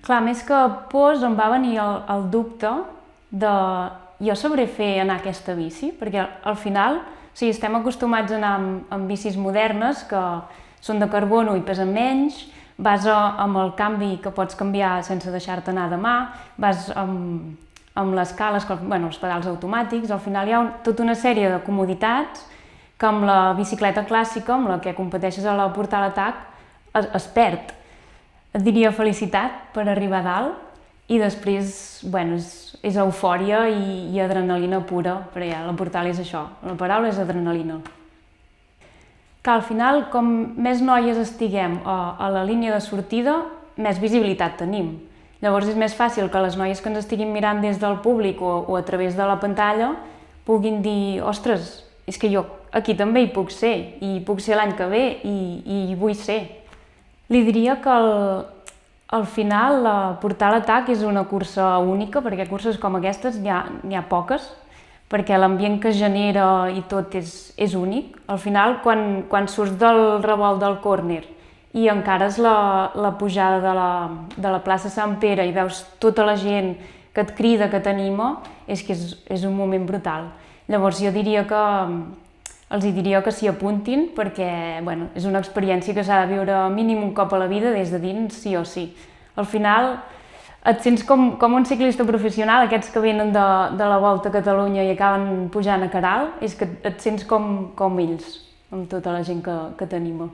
Clar, més que pors em va venir el dubte de jo sabré fer anar aquesta bici? Perquè al final, o sigui, estem acostumats a anar amb bicis modernes que són de carbono i pesen menys, vas amb el canvi que pots canviar sense deixar-te anar de mà, vas amb les cales, els pedals automàtics, al final hi ha tota una sèrie de comoditats que amb la bicicleta clàssica, amb la que competeixes a la Portal Atac, es perd. Et diria felicitat per arribar a dalt i després és eufòria i adrenalina pura, perquè ja la Portal és això, la paraula és adrenalina. Que al final, com més noies estiguem a la línia de sortida, més visibilitat tenim. Llavors és més fàcil que les noies que ens estiguin mirant des del públic o a través de la pantalla puguin dir ostres, és que jo aquí també hi puc ser, i puc ser l'any que ve i hi vull ser. Li diria que al final la Portal Atac és una cursa única, perquè curses com aquestes n'hi ha poques, perquè l'ambient que genera i tot és únic. Al final, quan surts del revolt del córner i encares la pujada de la plaça Sant Pere i veus tota la gent que et crida, que t'anima, és que és un moment brutal. Llavors jo diria els diria que s'hi apuntin perquè és una experiència que s'ha de viure mínim un cop a la vida des de dins, sí o sí. Al final et sents com un ciclista professional, aquests que venen de la Volta a Catalunya i acaben pujant a Caral, és que et sents com ells, amb tota la gent que t'anima.